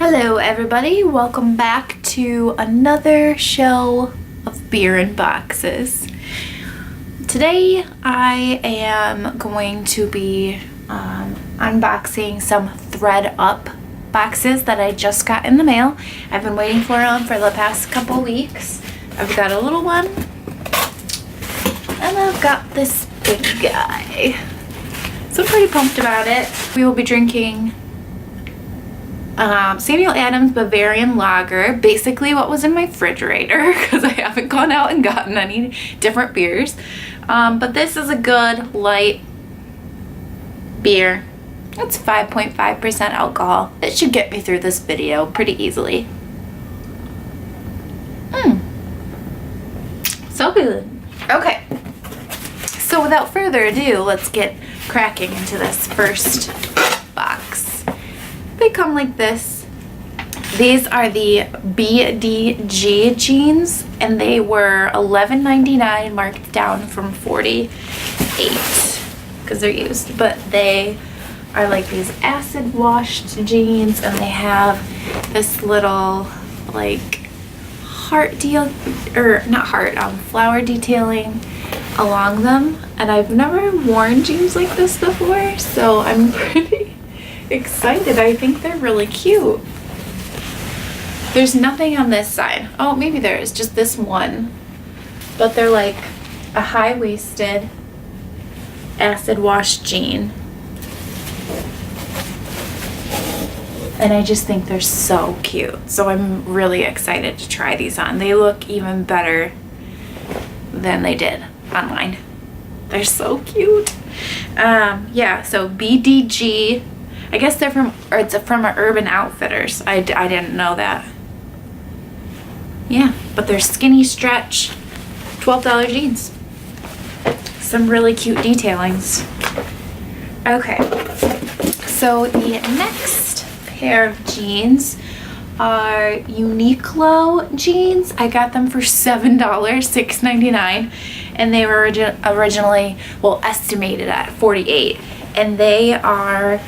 Hello everybody, welcome back to another show of Beer and Boxes. Today I am going to be unboxing some ThredUp boxes that I just got in the mail. I've been waiting for them for the past couple weeks. I've got a little one and I've got this big guy. So I'm pretty pumped about it. We will be drinking Sam Adams Bavarian Lager, basically what was in my refrigerator because I haven't gone out and gotten any different beers. But this is a good light beer. It's 5.5% alcohol. It should get me through this video pretty easily. So good. Okay, so without further ado, let's get cracking into this first box. They come like this. These are the BDG jeans and they were $11.99 marked down from $48 because they're used, but they are like these acid washed jeans and they have this little like heart deal, or not heart, flower detailing along them, and I've never worn jeans like this before, so I'm pretty excited. I think they're really cute. There's nothing on this side. Oh, maybe there is, just this one. But they're like a high-waisted acid wash jean. And I just think they're so cute. So I'm really excited to try these on. They look even better than they did online. They're so cute. Yeah, so BDG. I guess they're from, or it's from Urban Outfitters. I didn't know that. Yeah, but they're skinny stretch, $12 jeans. Some really cute detailings. Okay, so the next pair of jeans are Uniqlo jeans. I got them for $7, $6.99, and they were originally, well, estimated at $48, and they are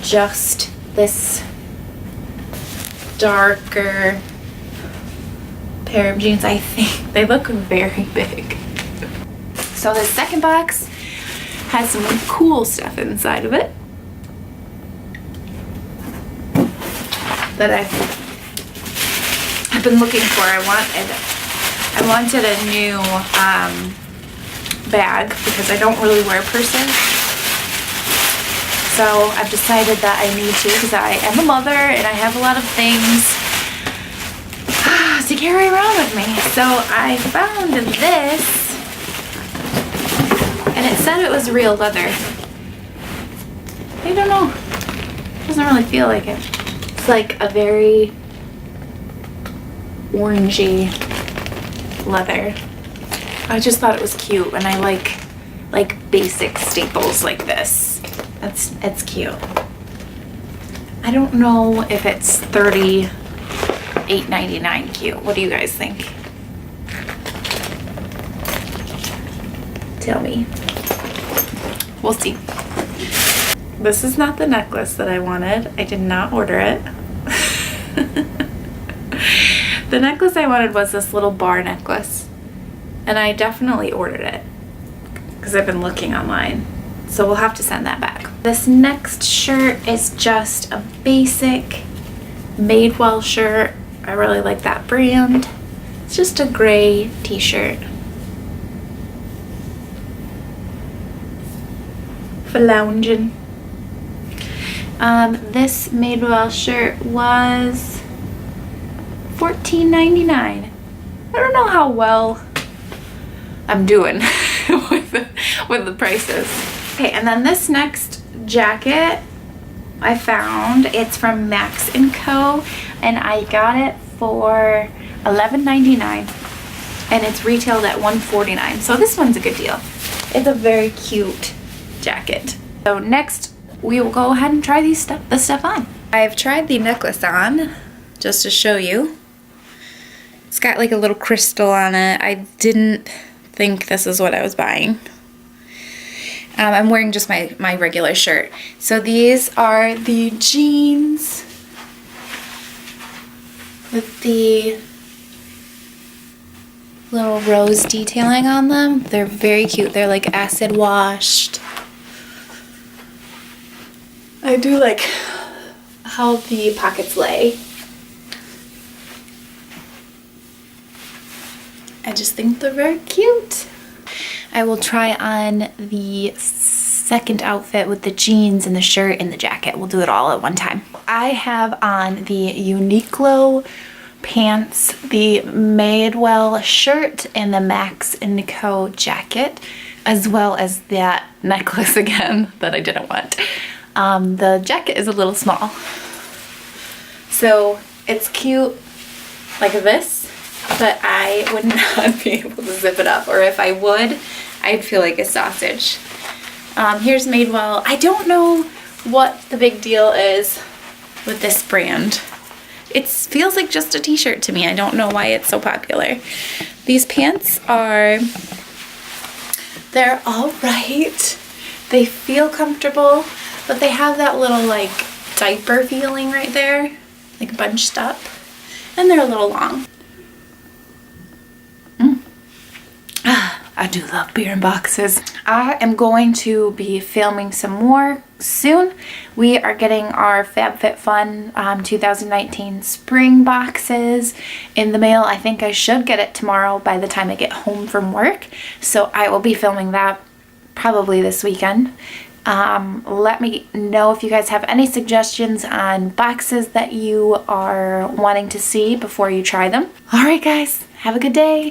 just this darker pair of jeans. I think they look very big. So the second box has some cool stuff inside of it that I've been looking for. I wanted a new bag because I don't really wear purses. So I've decided that I need to, because I am a mother and I have a lot of things to carry around with me. So I found this, and it said it was real leather. I don't know. It doesn't really feel like it. It's like a very orangey leather. I just thought it was cute, and I like basic staples like this. It's cute. I don't know if it's $38.99 cute. What do you guys think? Tell me. We'll see. This is not the necklace that I wanted. I did not order it. The necklace I wanted was this little bar necklace, and I definitely ordered it because I've been looking online. So we'll have to send that back. This next shirt is just a basic Madewell shirt. I really like that brand. It's just a gray t-shirt. For lounging. This Madewell shirt was $14.99. I don't know how well I'm doing with the prices. Okay, and then this next jacket I found, it's from Max & Co. and I got it for $11.99 and it's retailed at $149. So this one's a good deal. It's a very cute jacket. So next we will go ahead and try this stuff on. I've tried the necklace on just to show you. It's got like a little crystal on it. I didn't think this is what I was buying. I'm wearing just my regular shirt. So these are the jeans. with the little rose detailing on them. They're very cute. They're like acid washed. I do like how the pockets lay. I just think they're very cute. I will try on the second outfit with the jeans and the shirt and the jacket. We'll do it all at one time. I have on the Uniqlo pants, the Madewell shirt, and the Max & Co jacket, as well as that necklace again that I didn't want. The jacket is a little small, so it's cute like this, but I would not be able to zip it up, or if I would, I'd feel like a sausage. Here's Madewell. I don't know what the big deal is with this brand. It feels like just a t-shirt to me. I don't know why it's so popular. These pants are, they're all right. They feel comfortable, but they have that little like diaper feeling right there, like bunched up, and they're a little long. I do love Beer&Boxes. I am going to be filming some more soon. We are getting our FabFitFun 2019 spring boxes in the mail. I think I should get it tomorrow by the time I get home from work. So I will be filming that probably this weekend. Let me know if you guys have any suggestions on boxes that you are wanting to see before you try them. All right, guys, have a good day.